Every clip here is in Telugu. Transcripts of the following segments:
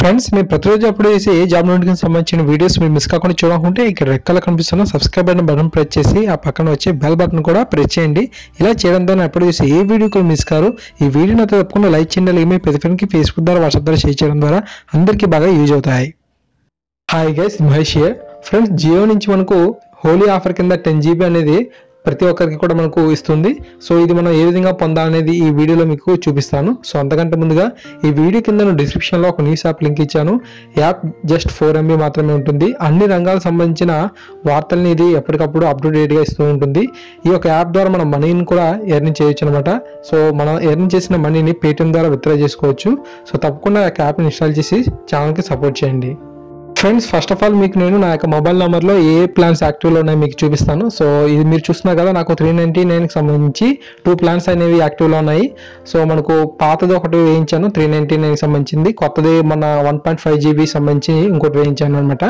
ఫ్రెండ్స్ మీరు ప్రతిరోజు అప్లోడ్ చేసే ఏ జాబ్ నోటిఫికేషన్ సంబంధించిన వీడియోస్ మీరు మిస్ కాకుండా చూడాలనుకుంటే ఇక్కడ రెడ్ కలర్ కనిపిస్తున్న సబ్స్క్రైబ్ బటన్ ప్రెస్ చేసి ఆ పక్కన వచ్చే బెల్ బటన్ కూడా ప్రెస్ చేయండి. ఇలా చేయడం ద్వారా అప్లోడ్ చేసే ఏ వీడియో కూడా మిస్ కారు. ఈ వీడియోని అయితే తప్పకుండా లైక్ చేయండి. అలాగే మీ ప్రతి ఫ్రెండ్కి ఫేస్బుక్ ద్వారా వాట్సాప్ ద్వారా షేర్ చేయడం ద్వారా అందరికీ బాగా యూజ్ అవుతాయి. Hi guys, Mahesh here. Friends, Jio నుంచి మనకు హోలీ ఆఫర్ కింద 10 GB అనేది ప్రతి ఒక్కరికి కూడా మనకు ఇస్తుంది. సో ఇది మనం ఏ విధంగా పొందాలనేది ఈ వీడియోలో మీకు చూపిస్తాను. సో అంతకంటే ముందుగా ఈ వీడియో కింద డిస్క్రిప్షన్లో ఒక న్యూస్ యాప్ లింక్ ఇచ్చాను. యాప్ జస్ట్ 4 MB మాత్రమే ఉంటుంది. అన్ని రంగాలకు సంబంధించిన వార్తల్ని ఇది ఎప్పటికప్పుడు అప్డేట్గా ఇస్తూ ఉంటుంది. ఈ యొక్క యాప్ ద్వారా మనం మనీని కూడా ఎర్న్ చేయొచ్చు అనమాట. సో మనం ఎర్న్ చేసిన మనీని పేటిఎం ద్వారా విత్డ్రా చేసుకోవచ్చు. సో తప్పకుండా ఆ యాప్ని ఇన్స్టాల్ చేసి ఛానల్కి సపోర్ట్ చేయండి. ఫ్రెండ్స్, ఫస్ట్ ఆఫ్ ఆల్ మీకు నేను నా యొక్క మొబైల్ నెంబర్లో ఏ ప్లాన్స్ యాక్టివ్లో ఉన్నాయో మీకు చూపిస్తాను. సో ఇది మీరు చూస్తున్నారు కదా, నాకు 399కి సంబంధించి 2 ప్లాన్స్ అనేవి యాక్టివ్లో ఉన్నాయి. సో మనకు పాతది ఒకటి వేయించాను 399కి సంబంధించింది, కొత్తది మన 1.5 GB సంబంధించి ఇంకోటి వేయించాను అనమాట.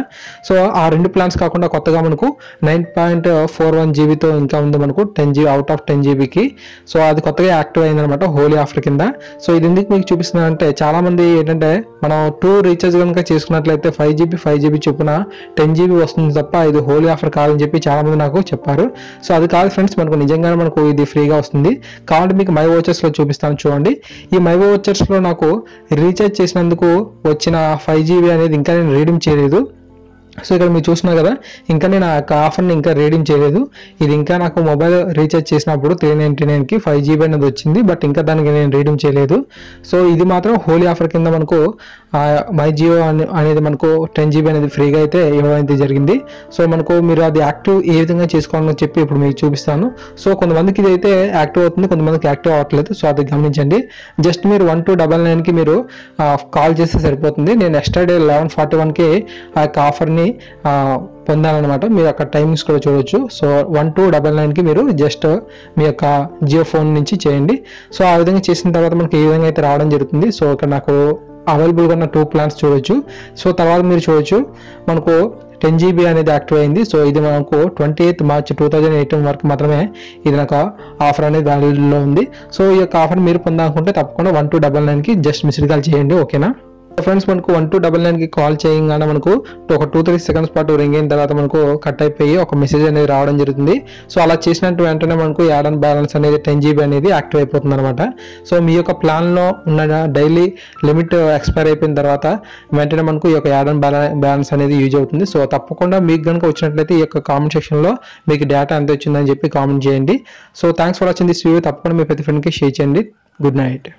సో ఆ 2 ప్లాన్స్ కాకుండా కొత్తగా మనకు 9.41 GBతో ఇంకా ఉంది మనకు 10 GB అవుట్ ఆఫ్ 10 GBకి. సో అది కొత్తగా యాక్టివ్ అయిందనమాట హోలీ ఆఫర్ కింద. సో ఇది ఎందుకు మీకు చూపిస్తున్నా అంటే, చాలామంది ఏంటంటే మనం 2 రీఛార్జ్ కనుక చేసుకున్నట్లయితే 5 GB చొప్పున 10 GB వస్తుంది తప్ప ఇది హోలీ ఆఫర్ కాదని చెప్పి చాలా మంది నాకు చెప్పారు. సో అది కాదు ఫ్రెండ్స్, మనకు నిజంగానే మనకు ఇది ఫ్రీగా వస్తుంది. కాబట్టి మీకు మై వోచర్స్లో చూపిస్తాను చూడండి. ఈ మై వోచర్స్లో నాకు రీఛార్జ్ చేసినందుకు వచ్చిన 5 GB అనేది ఇంకా నేను రీడీమ్ చేయలేదు. సో ఇక్కడ మీరు చూస్తున్నారు కదా, ఇంకా నేను ఆ ఆఫర్ని ఇంకా రీడీమ్ చేయలేదు. ఇది ఇంకా నాకు మొబైల్ రీఛార్జ్ చేసినప్పుడు 399కి 5 GB అనేది వచ్చింది, బట్ ఇంకా దానికి నేను రీడీమ్ చేయలేదు. సో ఇది మాత్రం హోలీ ఆఫర్ కింద మనకు మై జియో అనేది మనకు 10 GB అనేది ఫ్రీగా అయితే ఇవ్వడం అయితే జరిగింది. సో మనకు మీరు అది యాక్టివ్ ఏ విధంగా చేసుకోవాలని చెప్పి ఇప్పుడు మీకు చూపిస్తాను. సో కొంతమందికి ఇది అయితే యాక్టివ్ అవుతుంది, కొంతమందికి యాక్టివ్ అవ్వట్లేదు. సో అది గమనించండి. జస్ట్ మీరు 1299కి మీరు కాల్ చేస్తే సరిపోతుంది. నేను ఎస్టర్డే 11:41కి ఆ యొక్క ఆఫర్ని పొందాలన్నమాట. మీరు అక్కడ టైమింగ్స్ కూడా చూడొచ్చు. సో 1299కి మీరు జస్ట్ మీ యొక్క జియో ఫోన్ నుంచి చేయండి. సో ఆ విధంగా చేసిన తర్వాత మనకి ఏ విధంగా అయితే రావడం జరుగుతుంది. సో ఇక్కడ నాకు అవైలబుల్గా ఉన్న 2 ప్లాన్స్ చూడొచ్చు. సో తర్వాత మీరు చూడొచ్చు మనకు 10 GB అనేది యాక్టివ్ అయింది. సో ఇది మనకు 28 మార్చ్ 2018 వరకు మాత్రమే ఇది నాకు ఆఫర్ అనేది వ్యాలిడ్లో ఉంది. సో ఈ యొక్క ఆఫర్ మీరు పొందాలనుకుంటే తప్పకుండా 1299కి జస్ట్ మిస్డ్ కాల్ చేయండి, ఓకేనా. ఫ్రెండ్స్, మనకు 1299కి కాల్ చేయగానే మనకు ఒక 2-3 సెకండ్స్ పాటు రింగ్ అయిన తర్వాత మనకు కట్ అయిపోయి ఒక మెసేజ్ అనేది రావడం జరుగుతుంది. సో అలా చేసినట్టు వెంటనే మనకు యాడ్ ఆన్ బ్యాలెన్స్ అనేది 10 GB అనేది యాక్టివ్ అయిపోతుంది అనమాట. సో మీ యొక్క ప్లాన్లో ఉన్న డైలీ లిమిట్ ఎక్స్పైర్ అయిపోయిన తర్వాత వెంటనే మనకు ఈ యొక్క యాడ్ ఆన్ బ్యాలెన్స్ అనేది యూజ్ అవుతుంది. సో తప్పకుండా మీకు కనుక వచ్చినట్లయితే ఈ యొక్క కామెంట్ సెక్షన్లో మీకు డేటా ఎంత వచ్చిందని చెప్పి కామెంట్ చేయండి. So thanks for watching this video. తప్పకుండా మీ ప్రతి ఫ్రెండ్కి షేర్ చేయండి. Good night.